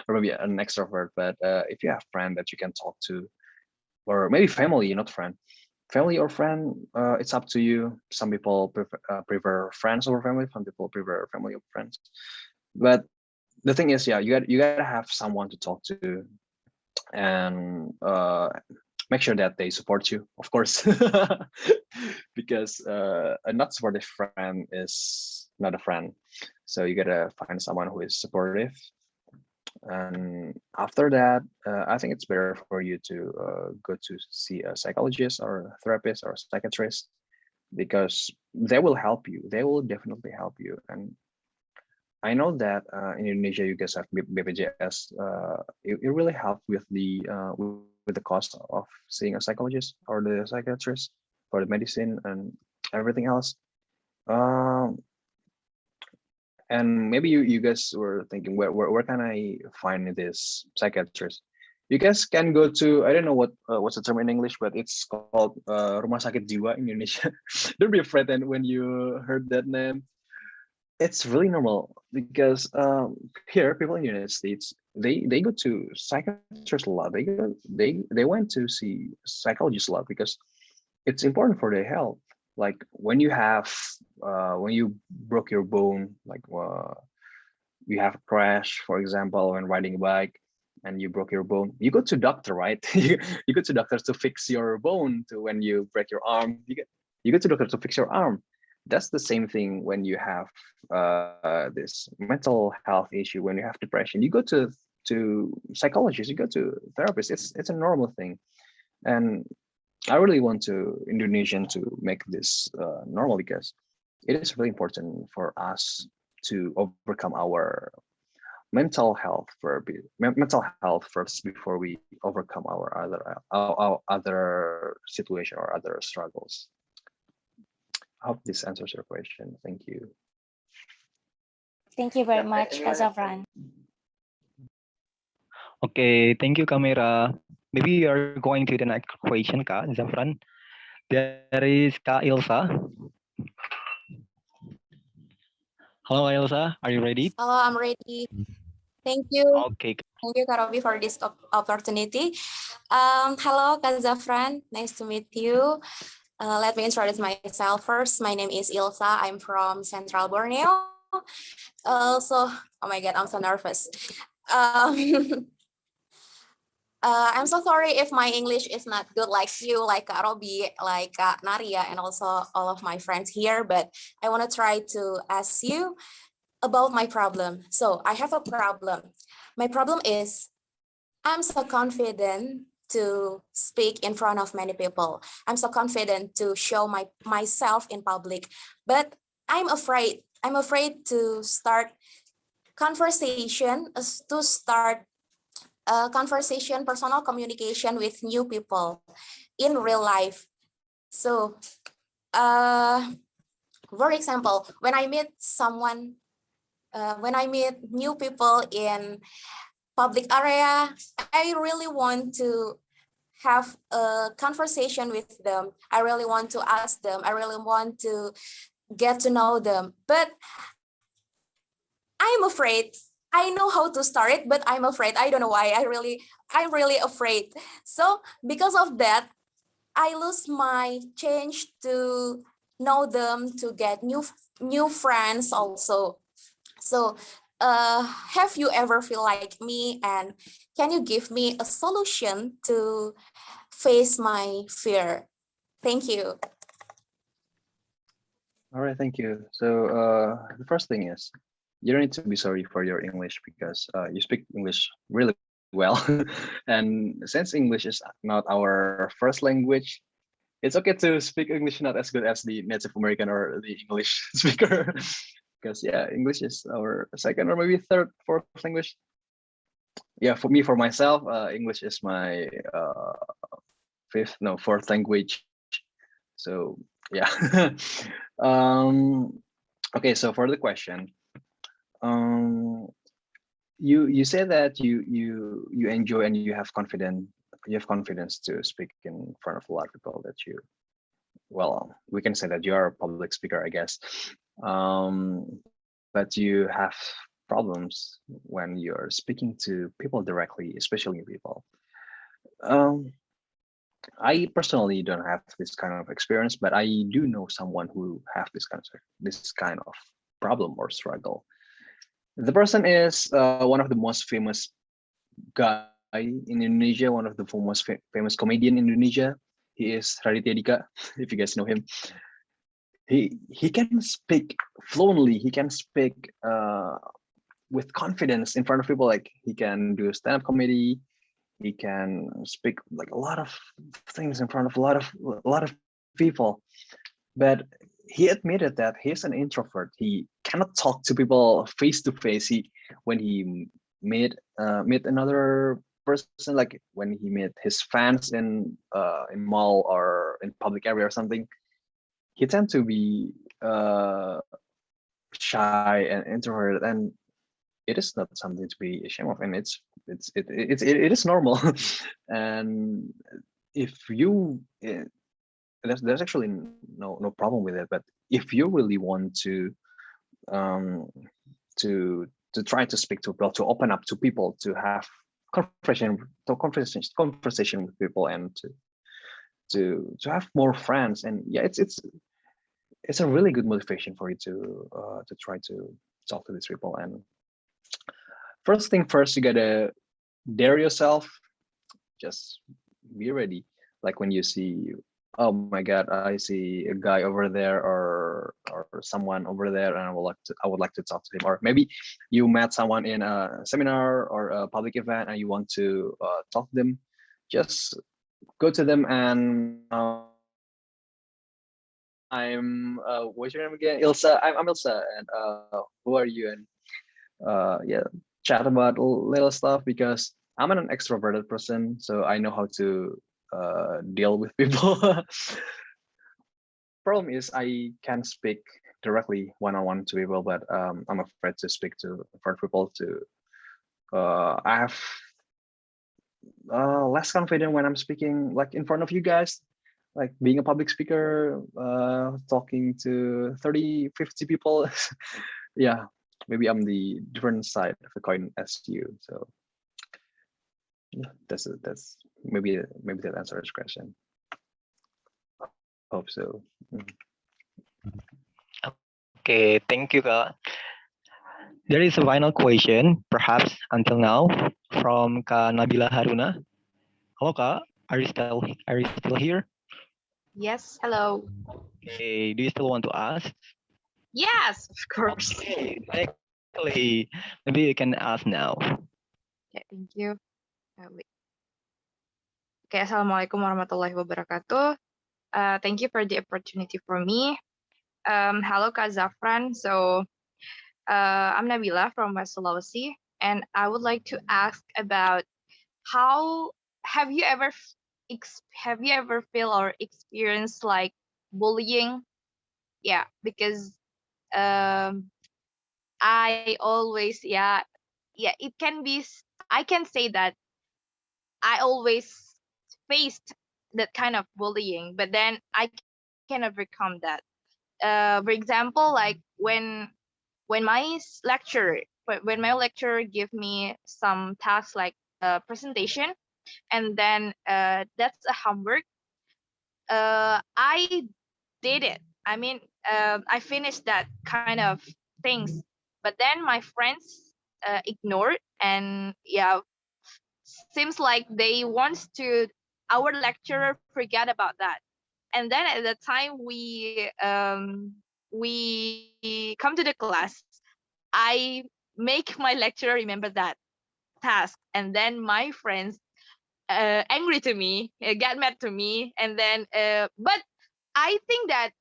S4: or maybe an extrovert, but if you have friend that you can talk to, or maybe family, not friend, family or friend, it's up to you. Some people prefer friends over family. Some people prefer family over friends. But the thing is, yeah, you gotta have someone to talk to, and make sure that they support you, of course, because a not supportive friend is not a friend. So you gotta find someone who is supportive. And after that, I think it's better for you to go to see a psychologist or a therapist or a psychiatrist, because they will help you. They will definitely help you. And I know that in Indonesia, you guys have BPJS. It really helped with the cost of seeing a psychologist or the psychiatrist for the medicine and everything else. And maybe you guys were thinking, where can I find this psychiatrist? You guys can go to, I don't know what's the term in English, but it's called Rumah Sakit Jiwa in Indonesia. Don't be afraid when you heard that name. It's really normal, because here people in the United States, they go to psychiatrists a lot. They went to see psychologists a lot, because it's important for their health. Like when you broke your bone, like you have a crash, for example, when riding a bike, and you broke your bone, you go to doctor, right? you go to doctors to fix your bone. To when you break your arm, you go to doctor to fix your arm. That's the same thing when you have this mental health issue. When you have depression, you go to psychologists, you go to therapists. It's a normal thing. And I really want Indonesian to make this normal, because it is really important for us to overcome our mental health first before we overcome our other situation or other struggles. I hope this answers your question. Thank you.
S3: Thank you very much, Kak Zafran.
S1: Okay, thank you, Kamera. Maybe we are going to the next question, Kak Zafran. There is Kak Ilsa. Hello, Ilsa. Are you ready?
S8: Hello, I'm ready. Thank you.
S1: Okay.
S8: Thank you, Kak Robi, for this opportunity. Hello, Kak Zafran. Nice to meet you. Let me introduce myself first. My name is Ilsa. I'm from Central Borneo. Oh my God, I'm so nervous. I'm so sorry if my English is not good like you, like Kak Robi, like Kak Naria, and also all of my friends here, but I want to try to ask you about my problem. So I have a problem. My problem is I'm so confident to speak in front of many people. I'm so confident to show myself in public, but I'm afraid. I'm afraid to start conversation, personal communication with new people in real life. So, for example, when I meet new people in public area, I really want to have a conversation with them. I really want to ask them. I really want to get to know them. But I'm afraid. I know how to start it, but I'm afraid. I don't know why. I'm really afraid. So because of that, I lose my chance to know them, to get new friends also. So have you ever feel like me, and can you give me a solution to face my fear? Thank you.
S4: All right, thank you. So the first thing is, you don't need to be sorry for your English, because you speak English really well. And since English is not our first language, it's okay to speak English not as good as the Native American or the English speaker. Because yeah, English is our second or maybe third, fourth language. Yeah, for myself, English is my fourth language. So yeah. Okay, so for the question, you say that you enjoy and you have confidence to speak in front of a lot of people, that you, well, we can say that you are a public speaker, I guess. But you have problems when you're speaking to people directly, especially people. um I personally don't have this kind of experience, but I do know someone who have this kind of problem or struggle. The person is one of the most famous guy in Indonesia, one of the famous comedian in Indonesia. He is Raditya Dika, if you guys know him. He can speak fluently. He can speak with confidence in front of people. Like, he can do stand-up comedy. He can speak like a lot of things in front of a lot of people. But he admitted that he's an introvert. He cannot talk to people face to face. When he meet another person, like when he met his fans in mall or in public area or something, he tend to be shy and introverted, and it is not something to be ashamed of, and it is normal. And if you there's actually no problem with it. But if you really want um to try to speak to people, to open up to people, to have conversation with people, and to have more friends, and yeah, it's a really good motivation for you to try to talk to these people. And first thing first, you gotta dare yourself. Just be ready. Like when you see, oh my god, I see a guy over there, or someone over there, and I would like to talk to him. Or maybe you met someone in a seminar or a public event and you want to talk to them. Just go to them and what's your name again? Ilsa. I'm Ilsa, and who are you? And yeah, chat about little stuff, because I'm an extroverted person, so I know how to deal with people. Problem is, I can speak directly one-on-one to people, but I'm afraid to speak to for people. I have less confident when I'm speaking like in front of you guys, like being a public speaker, talking to 30-50 people. Yeah, maybe I'm the different side of the coin as you. So yeah, that's maybe that answers the question. Hope so.
S1: Okay, thank you, Kak. There is a final question, perhaps until now, from Kak Nabila Haruna. Hello, Kak. Are you still here?
S5: Yes, hello.
S1: Okay, do you still want to ask?
S5: Yes, of course.
S1: Okay, exactly. Maybe you can ask now.
S5: Okay, thank you. Wait. Okay, Assalamualaikum warahmatullahi wabarakatuh. Thank you for the opportunity for me. Hello, Kak Zafran. So, I'm Nabila from West Sulawesi, and I would like to ask about how have you ever feel or experienced like bullying? Yeah, because I always it can be I can say that I always faced that kind of bullying, but then I can overcome that. For example, like when my lecturer give me some tasks like a presentation, and then that's a homework. I did it. I mean, I finished that kind of things, but then my friends ignored, and yeah, seems like they wants to our lecturer forget about that. And then at the time we come to the class, I make my lecturer remember that task, and then my friends angry to me, get mad to me, and then but I think that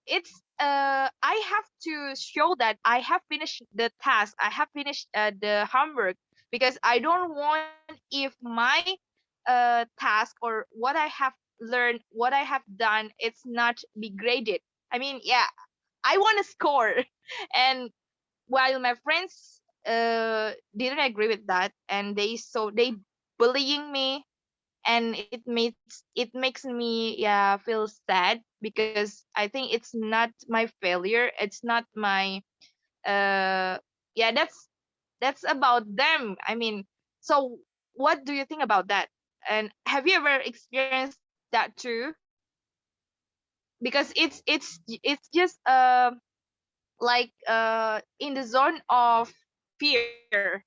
S5: it's I have to show that I have finished the task, I have finished the homework, because I don't want if my task or what I have learned, what I have done, it's not be graded. I mean, yeah, I want to score. And while my friends didn't agree with that, and they bullying me, and it makes me feel sad, because I think it's not my failure, it's not my yeah that's about them. I mean, so what do you think about that? And have you ever experienced that too? Because it's just like in the zone of fear.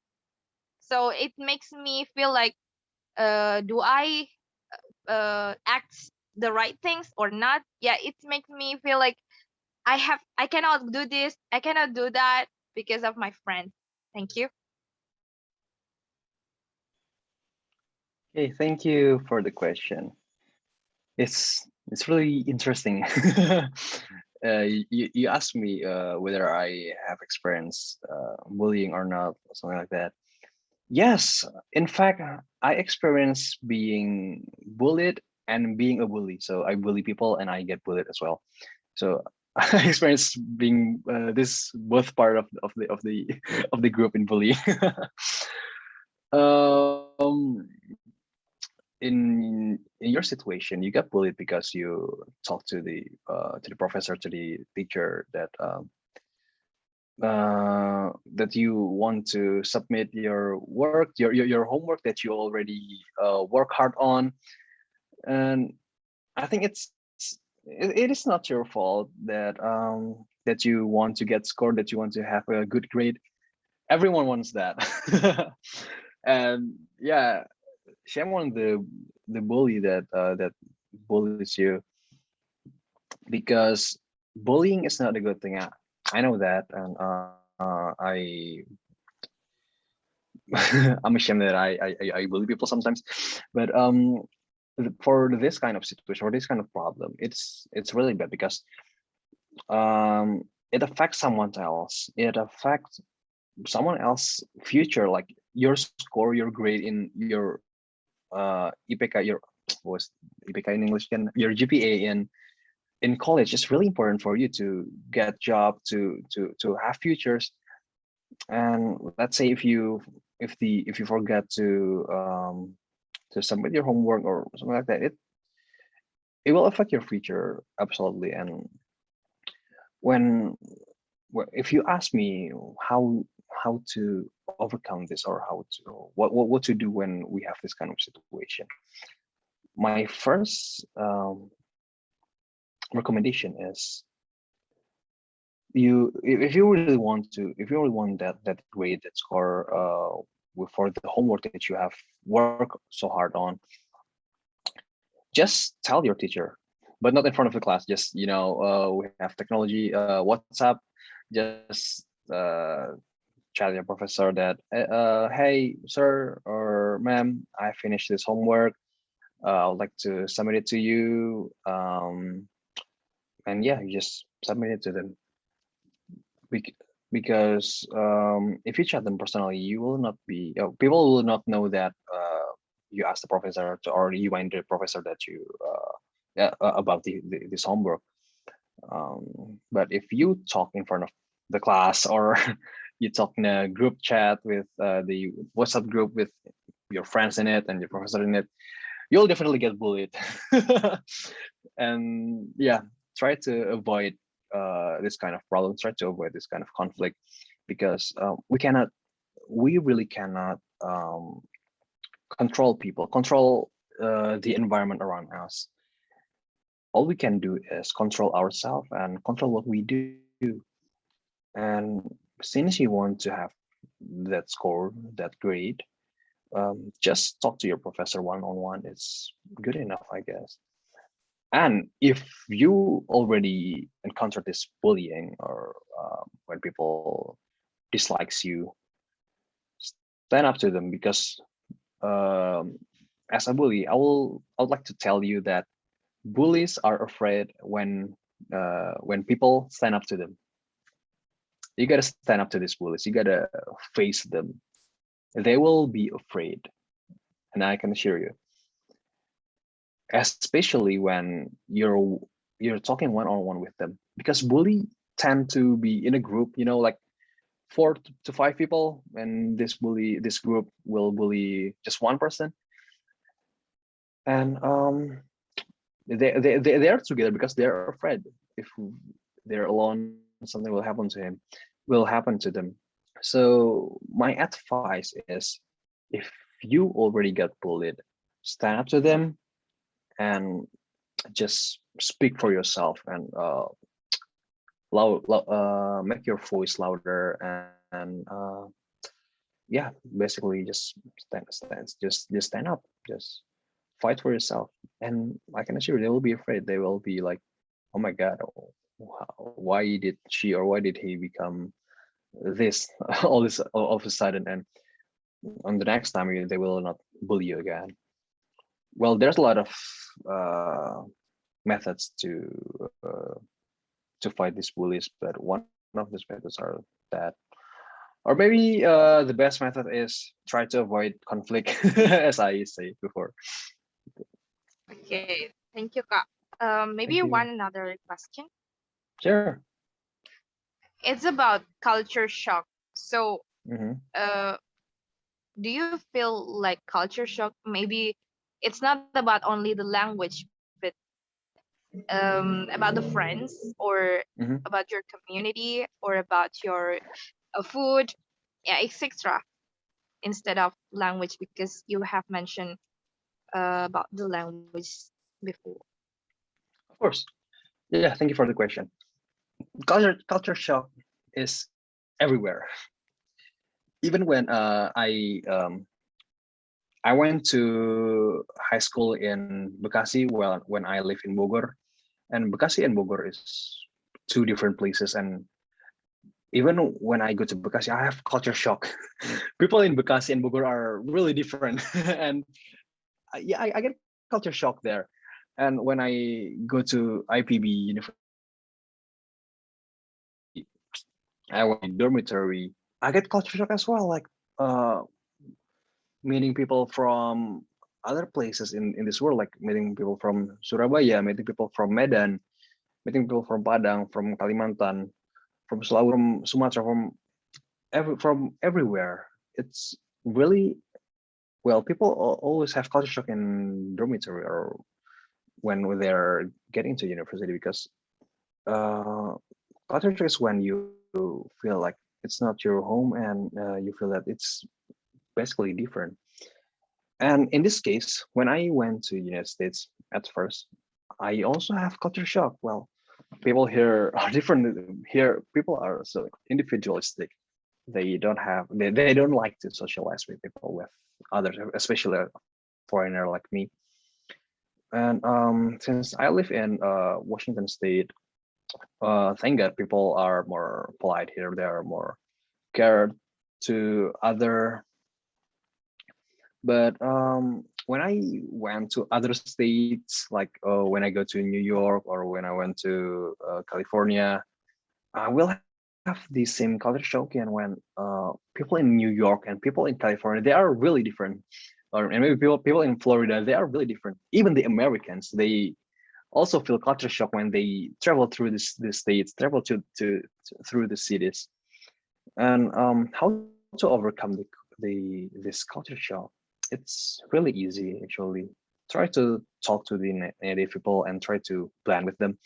S5: So it makes me feel like, do I act the right things or not? Yeah, it makes me feel like I cannot do this, I cannot do that because of my friends. Thank you.
S1: Okay, thank you for the question. It's really interesting. You asked me whether I have experienced bullying or not, or something like that. Yes, in fact, I experienced being bullied and being a bully. So I bully people and I get bullied as well. So I experienced being this both part of the of the group in bullying. um, in your situation, you got bullied because you talked to the professor, to the teacher, that you want to submit your work, your homework that you already work hard on. And I think it is not your fault that you want to get scored, that you want to have a good grade. Everyone wants that. And yeah, shame on the bully that bullies you, because bullying is not a good thing. I know that, and I'm ashamed that I bully people sometimes. But for this kind of situation, or this kind of problem, it's really bad, because it affects someone else. It affects someone else future, like your score, your grade in your IPK, your what's IPK in English again, your GPA in college is really important for you to get job, to have futures. And let's say if you forget to submit your homework or something like that, it will affect your future absolutely. And when if you ask me how to overcome this, or how to what to do when we have this kind of situation, my first recommendation is, if you really want to, if you really want that grade, that score for the homework that you have worked so hard on, just tell your teacher, but not in front of the class. Just, we have technology, WhatsApp, just tell your professor that, hey sir or ma'am, I finished this homework, I would like to submit it to you. And yeah, you just submit it to them. Because if you chat them personally, you will not be, people will not know that you asked the professor to, or you went to the professor that you about this homework. But if you talk in front of the class, or you talk in a group chat with the WhatsApp group with your friends in it and your professor in it, you'll definitely get bullied. And yeah, try to avoid this kind of problem, try to avoid this kind of conflict, because we really cannot control people, control the environment around us. All we can do is control ourselves and control what we do. And since you want to have that score, that grade, just talk to your professor one-on-one. It's good enough, I guess. And if you already encountered this bullying, or when people dislikes you, stand up to them, because as a bully, I would like to tell you that bullies are afraid when people stand up to them. You gotta stand up to these bullies. You gotta face them. They will be afraid, and I can assure you, especially when you're talking one-on-one with them, because bully tend to be in a group, like
S4: to 5 people, and this group will bully just one person, and they are together because they're afraid if they're alone, something will happen to them. So my advice is, if you already got bullied, stand up to them and just speak for yourself, and make your voice louder, and yeah, basically just stand up, just fight for yourself. And I can assure you, they will be afraid. They will be like, oh my god, why did she or why did he become this all this all of a sudden, and on the next time they will not bully you again. Well, there's a lot of methods to fight these bullies, but one of these methods are that, or maybe the best method is try to avoid conflict, as I say before.
S9: Okay, thank you, Kak. Maybe
S4: Thank you.
S9: one another question.
S4: Sure.
S9: It's about culture shock. So,
S4: Mhm.
S9: do you feel like culture shock? Maybe it's not about only the language, but about the friends, or
S4: Mhm.
S9: about your community, or about your food, yeah, etc. Instead of language, because you have mentioned about the language before.
S4: Of course. Yeah, thank you for the question. Culture shock is everywhere. Even when I went to high school in Bekasi, well, when I live in Bogor, and Bekasi and Bogor is two different places. And even when I go to Bekasi, I have culture shock. People in Bekasi and Bogor are really different, and yeah, I get culture shock there. And when I go to IPB University, I went in dormitory, I get culture shock as well. Like meeting people from other places in this world, like meeting people from Surabaya, meeting people from Medan, meeting people from Padang, from Kalimantan, from Sulawesi, from Sumatra, from everywhere. It's really, well, people always have culture shock in dormitory or when they're getting to university, because culture shock is when you feel like it's not your home, and you feel that it's basically different. And in this case, when I went to United States at first, I also have culture shock. Well, people here are different. Here, people are so individualistic. They don't like to socialize with people, with others, especially a foreigner like me. And since I live in Washington State, thank God people are more polite here. They are more cared to other. But when I went to other states, like when I go to New York or when I went to California, I will have the same culture shock. And when people in New York and people in California, they are really different. And maybe people in Florida, they are really different. Even the Americans, they also feel culture shock when they travel through the states, travel through the cities. And how to overcome this culture shock? It's really easy, actually. Try to talk to the native people and try to blend with them,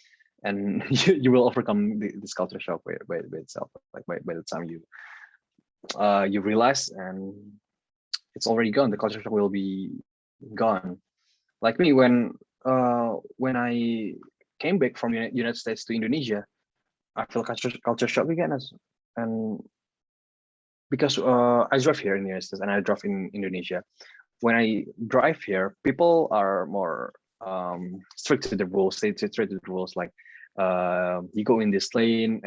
S4: and you will overcome this culture shock by itself. Like by the time you realize, and it's already gone. The culture shock will be gone. Like me, when I came back from United States to Indonesia, I feel culture shock again, and because I drive here in the United States and I drive in Indonesia. When I drive here, people are more strict to the rules. They strict to the rules, like you go in this lane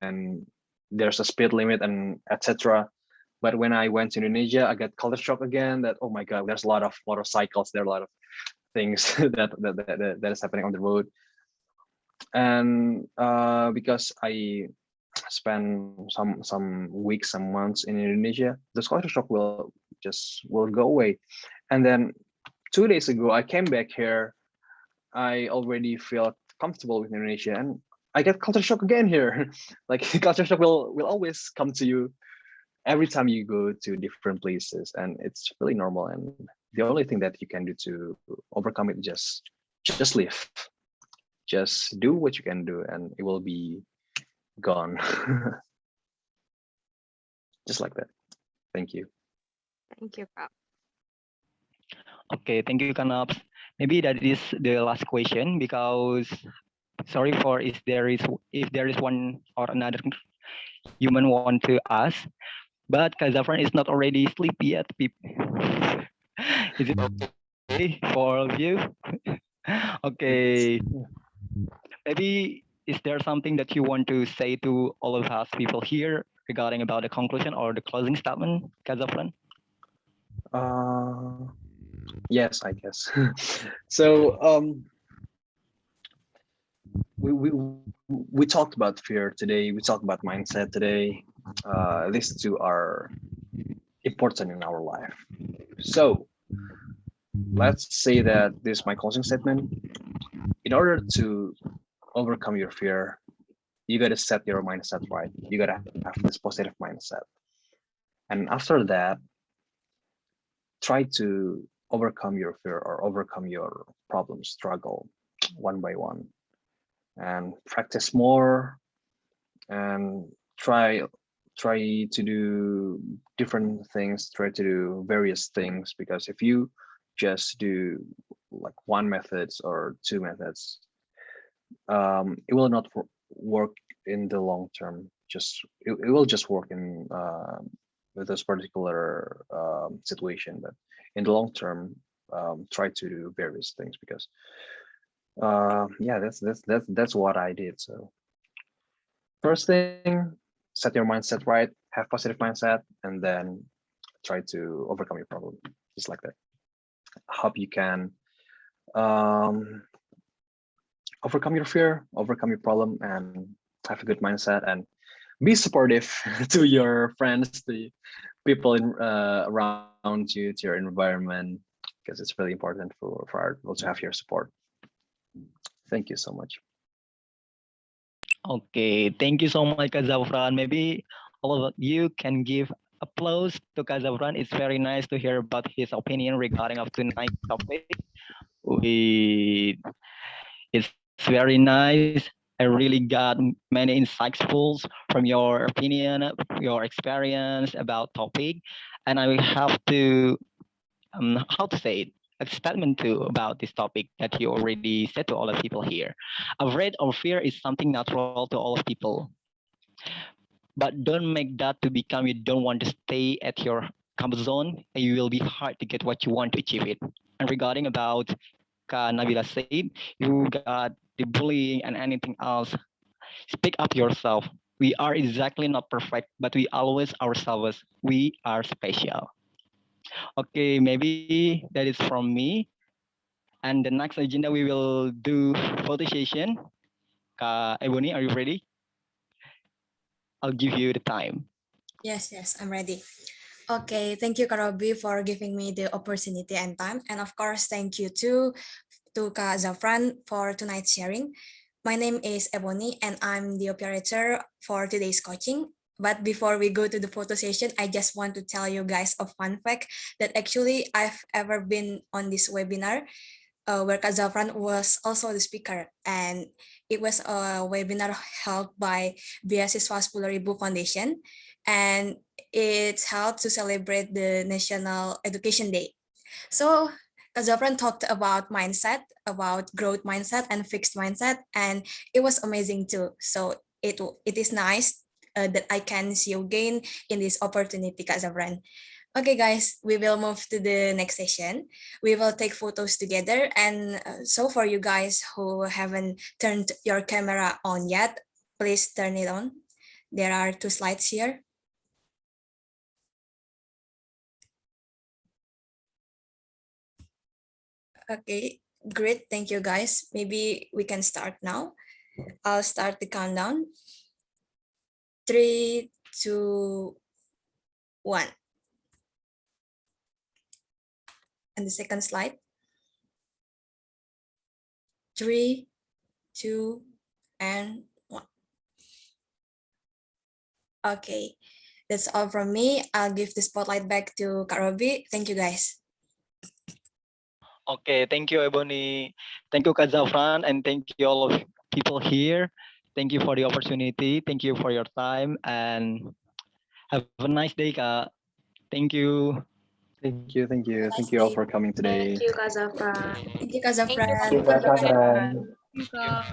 S4: and there's a speed limit and etc. But when I went to Indonesia, I got culture shock again. That, oh my god, there's a lot of motorcycles. There are a lot of things that is happening on the road. And because I spend some weeks, some months in Indonesia, the culture shock will go away. And then 2 days ago, I came back here. I already felt comfortable with Indonesia, and I get culture shock again here. Like culture shock will always come to you every time you go to different places, and it's really normal. And the only thing that you can do to overcome it, just live, just do what you can do, and it will be gone. Just like that. Thank you.
S9: Thank you, Kak.
S1: Okay, thank you, Kanaps. Maybe that is the last question, because sorry for if there is one or another human want to ask, but Kak Zafran is not already sleepy yet. Is it okay for all of you? Okay, maybe is there something that you want to say to all of us people here regarding about the conclusion or the closing statement, Kak Zafran?
S4: Yes, I guess. So we talked about fear today. We talked about mindset today. These two are important in our life. So let's say that this is my closing statement. In order to overcome your fear, you got to set your mindset right. You got to have this positive mindset. And after that, try to overcome your fear or overcome your problem, struggle one by one, and practice more, and try to do different things, try to do various things, because if you just do like one methods or two methods, it will not work in the long term. It will just work in with this particular situation, but in the long term, try to do various things, because yeah, that's what I did. So first thing, set your mindset right, have positive mindset, and then try to overcome your problem, just like that. Hope you can overcome your fear, overcome your problem, and have a good mindset, and be supportive to your friends, the people in around you, to your environment, because it's really important for our people to have your support. Thank you so much.
S1: Okay, thank you so much, Kak Zafran. Maybe all of you can give applause to Kak Zafran. It's very nice to hear about his opinion regarding of tonight's topic. It's very nice. I really got many insightfuls from your opinion, your experience about topic, and I will have to how to say it, a statement too about this topic that you already said to all the people here. Afraid or fear is something natural to all of people, but don't make that to become you don't want to stay at your comfort zone, and you will be hard to get what you want to achieve it. And regarding about Nabila said, you got the bullying and anything else, speak up yourself. We are exactly not perfect, but we always ourselves. We are special. Okay, maybe that is from me. And the next agenda, we will do photo session. Ebony, are you ready? I'll give you the time.
S2: Yes, I'm ready. Okay, thank you, Karobi, for giving me the opportunity and time. And of course, thank you to Kak Zafran for tonight's sharing. My name is Ebony, and I'm the operator for today's coaching. But before we go to the photo session, I just want to tell you guys a fun fact that actually I've ever been on this webinar where Kak Zafran was also the speaker. And it was a webinar held by Beasiswa 10.000 Foundation. And it's held to celebrate the National Education Day. So Kak Zafran talked about mindset, about growth mindset and fixed mindset, and it was amazing too. So it is nice that I can see you again in this opportunity, Kak Zafran. Okay, guys, we will move to the next session. We will take photos together. And so for you guys who haven't turned your camera on yet, please turn it on. There are 2 slides here. Okay, great. Thank you, guys. Maybe we can start now. I'll start the countdown. 3, 2, 1. And the second slide. 3, 2, and Okay, that's all from me. I'll give the spotlight back to Kak Robi. Thank you, guys.
S1: Okay, thank you, Ebony. Thank you, Kak Zafran, and thank you all of people here. Thank you for the opportunity. Thank you for your time, and have a nice day, Kak. Thank you.
S4: Thank you, thank you,
S2: Nice
S4: thank you all
S2: day.
S4: for coming today.
S3: Thank you, Kak Zafran.
S2: Thank you, Kak
S8: Thank you,
S2: Zafran.
S7: Thank you, Kak Zafran.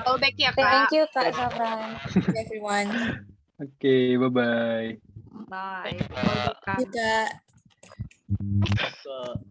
S9: Call back ya,
S3: Thank
S9: Kak.
S3: you, Kak Zafran.
S2: Thank you, everyone.
S4: Okay, bye bye.
S9: Bye.
S8: Thank you.
S9: Call back,
S2: Thank you,
S9: Kak.
S2: Kak.